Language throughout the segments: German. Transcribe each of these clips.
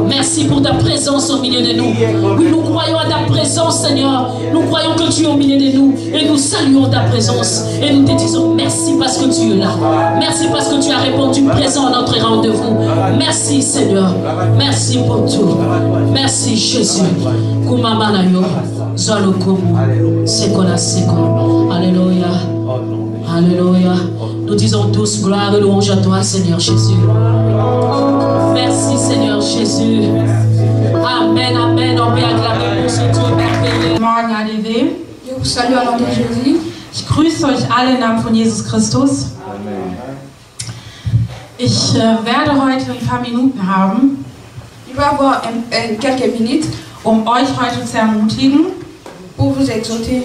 Merci pour ta présence au milieu de nous. Oui, nous croyons à ta présence, Seigneur. Nous croyons que tu es au milieu de nous. Et nous saluons ta présence. Et nous te disons merci parce que tu es là. Merci parce que tu as répondu présent à notre rendez-vous. Merci, Seigneur. Merci pour tout. Merci, Jésus. Alléluia. Alléluia. Nous disons tous gloire et louange à toi, Seigneur Jésus. Merci, Seigneur Jésus. Amen, amen. On peut acclamer pour ce Dieu merveilleux. Morgen ADW. Je vous salue au nom de Jésus. Ich grüße euch alle im Namen von Jesus Christus. Ich werde heute ein paar Minuten haben, Je vais avoir quelques minutes euch heute zu ermutigen. pour vous exhorter.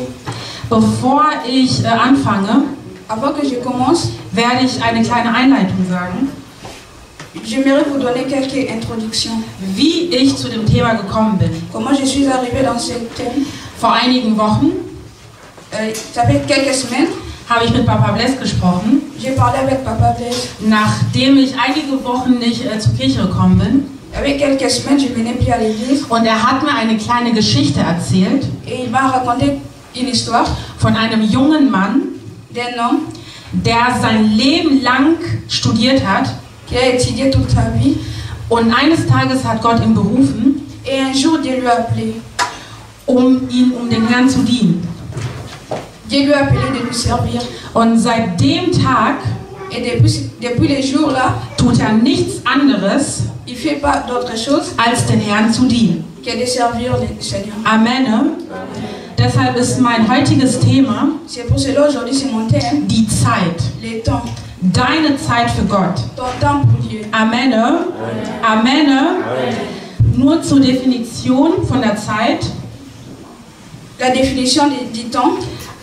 Bevor ich anfange, Avant que je commence, werde ich eine kleine Einleitung sagen, j'aimerais vous donner quelques introductions. wie ich zu dem Thema gekommen bin. Comment je suis arrivée dans ce thème. Vor einigen Wochen Ça fait quelques semaines, habe ich mit Papa Bless gesprochen, j'ai parlé avec Papa Blaise. nachdem ich einige Wochen nicht zur Kirche gekommen bin. Avec quelques semaines, je ne venais plus à l'église. Und er hat mir eine kleine Geschichte erzählt Et il m'a raconté une histoire von einem jungen Mann, d'un homme der sein Leben lang studiert hat. qui a étudié toute sa vie. Und eines Tages hat Gott ihn berufen, Et un jour, Dieu lui a appelé. um dem Herrn zu dienen. Dieu lui a appelé de lui servir. Und seit dem Tag Et depuis les jours-là, tut er nichts anderes, il ne fait pas d'autre chose als den Herrn zu dienen. que de servir le Seigneur. Amen. Deshalb ist mein heutiges Thema C'est pour cela aujourd'hui, c'est mon thème, die Zeit. le temps. Deine Zeit für Gott. Ton temps pour Dieu. Amen. Amen. Nur zur Definition von der Zeit. La définition du temps,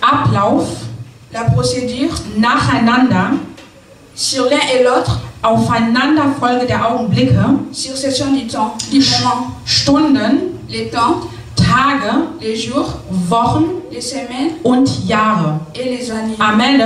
Ablauf, la procédure, nacheinander, sur l'un et l'autre, Aufeinanderfolge der Augenblicke, succession du temps, du moment, Stunden, les temps, Tage, les jours, Wochen les semaines und Jahre. et les années. Amen.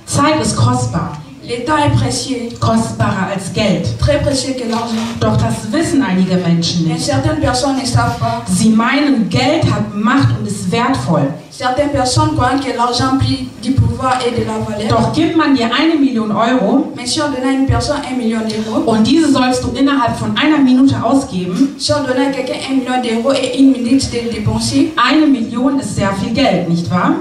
Zeit ist kostbar, Le temps est précieux, kostbarer als Geld. très précieux que l'argent. Doch das wissen einige Menschen Mais nicht. certaines personnes ne savent pas. Sie meinen, Geld hat Macht und ist wertvoll. Certaines personnes croient que l'argent emplit du pouvoir et de la valeur. Doch gibt man dir 1 Million Euro Mais si on donne à une personne 1 million d'euros, und diese sollst du innerhalb von einer Minute ausgeben, si on donne à quelqu'un 1 million d'euros et une minute de dépenser, 1 Million ist sehr viel Geld, nicht wahr?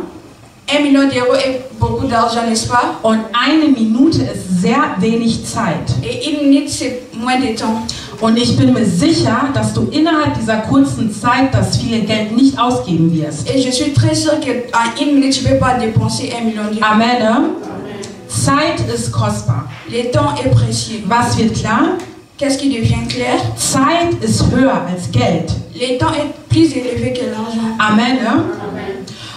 1 million d'euros est beaucoup d'argent, n'est-ce pas? Und 1 Minute ist sehr wenig Zeit. Et une minute, c'est moins de temps. Und ich bin mir sicher, dass du innerhalb dieser kurzen Zeit das viele Geld nicht ausgeben wirst. Et je suis très sûre qu'en une minute, tu ne peux pas dépenser 1 million d'euros. Amen. Zeit ist kostbar. Le temps est précieux. Was wird klar? Qu'est-ce qui devient clair? Zeit ist höher als Geld. Le temps est plus élevé que l'argent. Amen.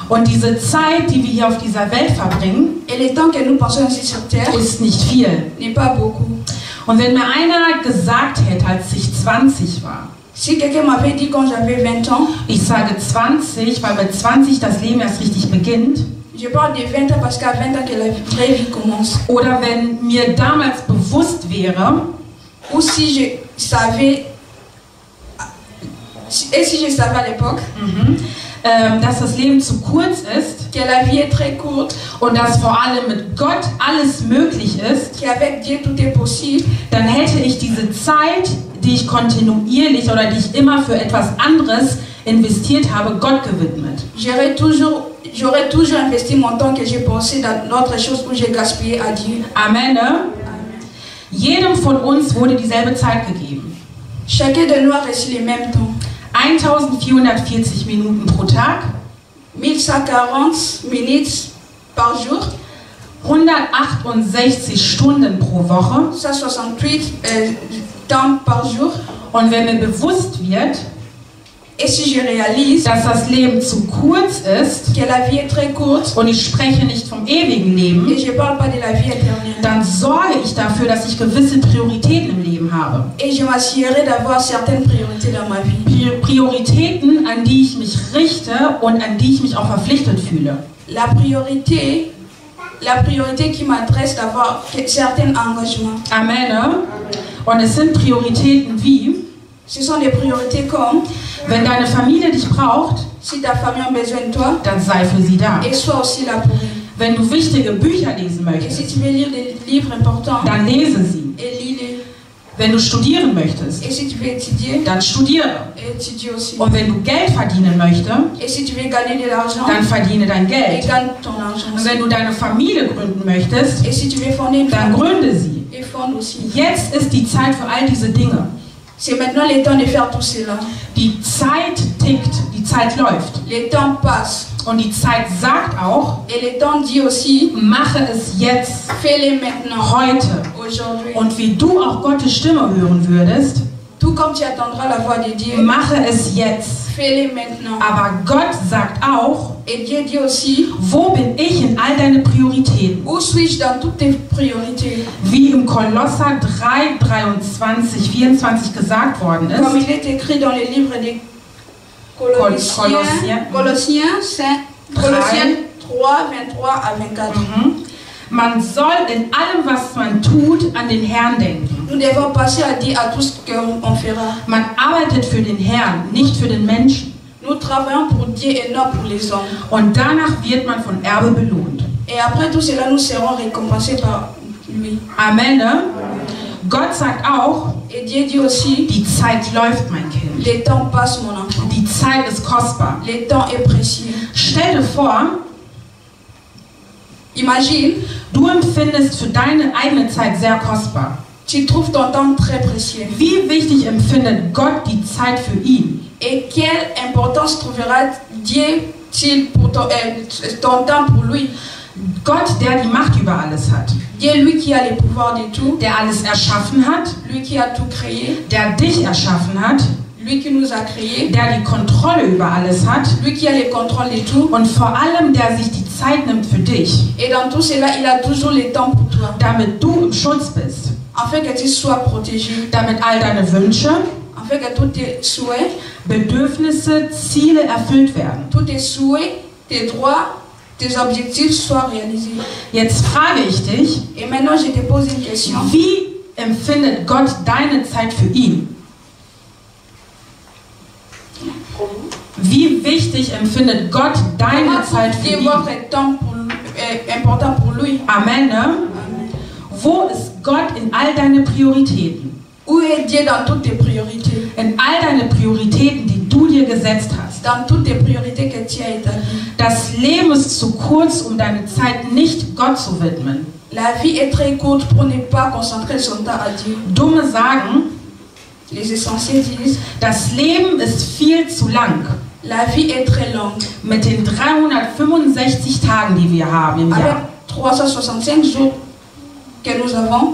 Und diese Zeit, die wir hier auf dieser Welt verbringen, Et le temps que nous passons ici sur terre ist nicht viel. n'est pas beaucoup. Und wenn mir einer gesagt hätte, als ich 20 war, Si quelqu'un m'avait dit quand j'avais 20 ans, ich sage 20, weil mit 20 das Leben erst richtig beginnt, je parle de 20 ans parce qu'à 20 ans que la vraie vie commence. oder wenn mir damals bewusst wäre, Ou si je savais, et si je savais à l'époque dass das Leben zu kurz ist que la vie est très courte, und dass vor allem mit Gott alles möglich ist, qu'avec Dieu tout est possible, dann hätte ich diese Zeit, die ich kontinuierlich oder die ich immer für etwas anderes investiert habe, Gott gewidmet. j'aurais toujours investi mon temps que j'ai pensé dans d'autres choses où j'ai gaspillé à Dieu. Amen. Jedem von uns wurde dieselbe Zeit gegeben. Chacun de nous a reçu le même temps. 1440 Minuten pro Tag, 1140 minutes par jour, 168 Stunden pro Woche. 168 temps par jour. Und wenn mir bewusst wird, Et si je réalise dass das Leben zu kurz ist, que la vie est très courte, und ich spreche nicht vom ewigen et Leben, je ne parle pas de la vie éternelle, dann sorge ich dafür, dass ich gewisse Prioritäten im Leben habe. et je m'assurerai d'avoir certaines priorités dans ma vie. Prioritäten, an die ich mich richte und an die ich mich auch verpflichtet fühle. La priorité qui m'adresse d'avoir certains engagements. Amen. Und es sind Prioritäten wie Ce sont des priorités comme, Wenn deine Familie dich braucht, si ta famille a besoin de toi, dann sei für sie da. et sois aussi là pour eux. Wenn du wichtige Bücher lesen Et si möchtest, tu veux lire des livres importants, dann lese sie. et lis-les. Wenn du studieren möchtest, Et si tu veux étudier, dann studiere. étudie aussi. Und wenn du Geld verdienen möchtest, Et si tu veux gagner de l'argent, dann verdiene dein et Geld. gagne ton argent Und aussi. wenn du deine Familie gründen möchtest, Et si tu veux fonder une dann famille, gründe sie. et fonde aussi. Jetzt ist die Zeit für all diese Dinge. C'est maintenant le temps de faire tout cela. Die Zeit tickt, die Zeit läuft. Le temps passe. Und die Zeit sagt auch, Et le temps dit aussi, mache es jetzt, fais-le maintenant, heute. aujourd'hui. Und wie du auch Gottes Stimme hören würdest, Tout comme tu attendras la voix de Dieu, mache es jetzt. fais-le maintenant. Aber Gott sagt auch, Et Dieu dit aussi, wo bin ich in all deine Prioritäten? où suis-je dans toutes tes priorités? Wie im Kolosser 3, 23, 24 gesagt worden Comme ist, il est écrit dans le livre des Colossiens. Colossiens 3, 23 à 24. man soll in allem, was man tut, an den Herrn denken. Nous devons passer à dire à tout ce qu'on fera. Man arbeitet für den Herrn, nicht für den Menschen. Nous travaillons pour Dieu et non pour les hommes. Und danach wird man von Erbe belohnt. Et après tout cela, nous serons récompensés par lui. Amen. Ne? Gott sagt auch, Et Dieu dit aussi, die Zeit läuft, mein Kind. le temps passe, mon enfant. Die Zeit ist kostbar. Le temps est précieux. Stell dir vor, Imagine, du empfindest für deine eigene Zeit sehr kostbar. tu trouves ton temps très précieux. Wie wichtig empfindet Gott die Zeit für ihn? Et quelle importance trouvera Dieu-t-il pour ton temps pour lui? Gott, der die Macht über alles hat, Dieu, lui qui a le pouvoir de tout, der alles erschaffen hat, lui qui a tout créé, der dich erschaffen hat, lui qui nous a créés, der die Kontrolle über alles hat lui qui a le contrôle de tout. und vor allem, der sich die Zeit nimmt für dich, Et dans tout cela, il a toujours le temps pour toi, damit du im Schutz bist, afin que tu sois protégé, damit all deine Wünsche, afin que tous tes souhaits, Bedürfnisse, Ziele erfüllt werden. tous tes souhaits, tes droits, tes objectifs soient réalisés. Jetzt frage ich dich, Et maintenant, je te pose une question. wie empfindet Gott deine Zeit für ihn? Wie wichtig empfindet Gott deine Comment Zeit für est ihn? votre temps important pour lui? Amen. Ne? Wo ist Gott in all deine Prioritäten? Où est Dieu dans toutes tes priorités? In all deine Prioritäten, die du dir gesetzt hast. Dans toutes tes priorités que tu as établies. Das Leben ist zu kurz, um deine Zeit nicht Gott zu widmen. La vie est très courte pour ne pas consacrer son temps à Dieu. Dumme sagen, Les essentiels disent, das Leben ist viel zu lang. la vie est très longue. Mit den 365 Tagen, die wir haben im Avec Jahr. 365 jours que nous avons,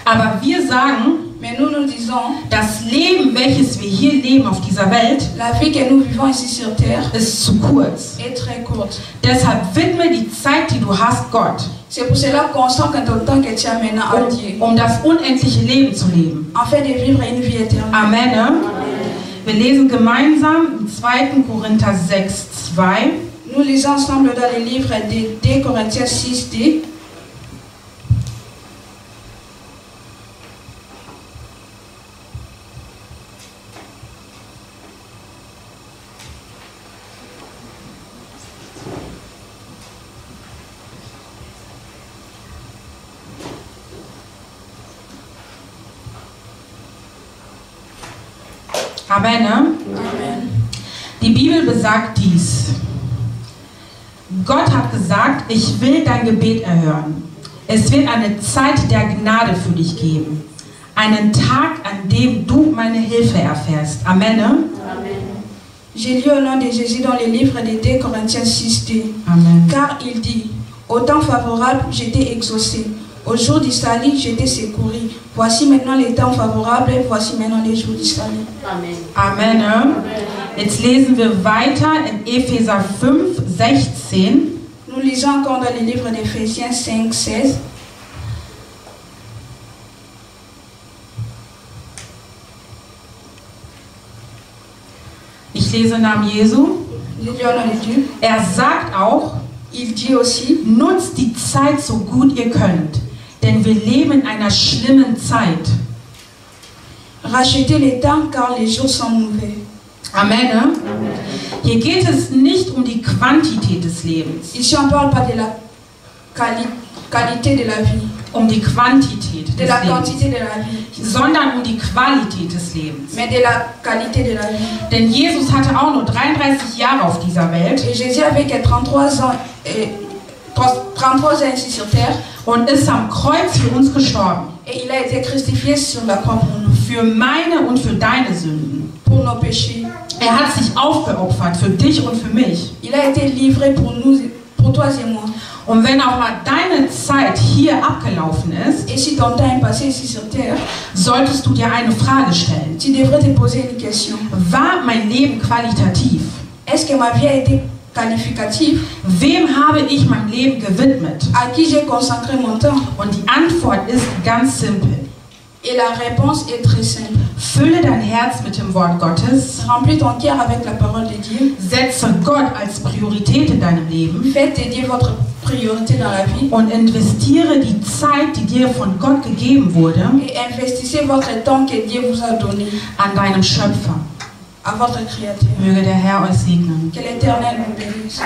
Aber wir sagen, mais nous nous disons, das Leben, welches wir hier leben auf dieser Welt, la vie que nous vivons ici sur terre ist zu kurz. est très courte. Deshalb widme die Zeit, die du hast, Gott, C'est pour cela qu'on consacre ton temps que tu as maintenant à Dieu, um das unendliche Leben zu leben. afin de vivre une vie éternelle. Amen. Ne? Wir lesen gemeinsam im 2. Korinther 6, 2. Nous lisons ensemble dans le livre de 2 Corinthiens 6, 2. Amen. Ne? Amen. Die Bibel besagt dies. Gott hat gesagt, ich will dein Gebet erhören. Es wird eine Zeit der Gnade für dich geben. Einen Tag, an dem du meine Hilfe erfährst. Amen. Ne? Amen. J'ai lu au nom de Jésus dans le livre de 2 Corinthiens 6, 2. Amen. Car il dit, au temps favorable, je t'ai exaucé. Au jour du salut, je t'ai secouru. Voici maintenant les temps favorables, voici maintenant les jours du salut. Amen. Amen. Ne? Jetzt lesen wir weiter in Epheser 5, 16. Nous lisons encore dans le livre d'Éphésiens 5, 16. Ich lese im Namen Jesu. Je lis au nom de Dieu. Er sagt auch, Il dit aussi, nutzt die Zeit so gut ihr könnt, denn wir leben in einer schlimmen Zeit. Rachetez les temps car les jours sont mauvais. Amen. Hier geht es nicht um die Quantität des Lebens, Ici, on ne parle pas de la qualité de la vie, um die Quantität de des la Lebens, quantité de la vie, sondern um die Qualität des Lebens. mais de la qualité de la vie. Denn Jesus hatte auch nur 33 Jahre auf dieser Welt Et Jésus avait que 33 ans ici sur terre und ist am Kreuz für uns gestorben. et il a été crucifié sur la croix pour nous, Für meine und für deine Sünden. pour nos péchés. Er hat sich aufgeopfert für dich und für mich. Il a été livré pour nous, pour toi et moi. Und wenn auch mal deine Zeit hier abgelaufen ist, Et si ton temps est passé ici sur terre, solltest du dir eine Frage stellen. tu devrais te poser une question. War mein Leben qualitativ? Est-ce que ma vie a été qualificative? Wem habe ich mein Leben gewidmet? À qui j'ai consacré mon temps? Und die Antwort ist ganz simpel. Et la réponse est très simple. Fülle dein Herz mit dem Wort Gottes. Remplis ton cœur avec la parole de Dieu. Setze Gott als Priorität in deinem Leben. Faites de Dieu votre priorité dans la vie. Und investiere die Zeit, die dir von Gott gegeben wurde, Et investissez votre temps que Dieu vous a donné an deinem Schöpfer. à votre Créateur. Möge der Herr euch segnen. Que l'Éternel vous bénisse.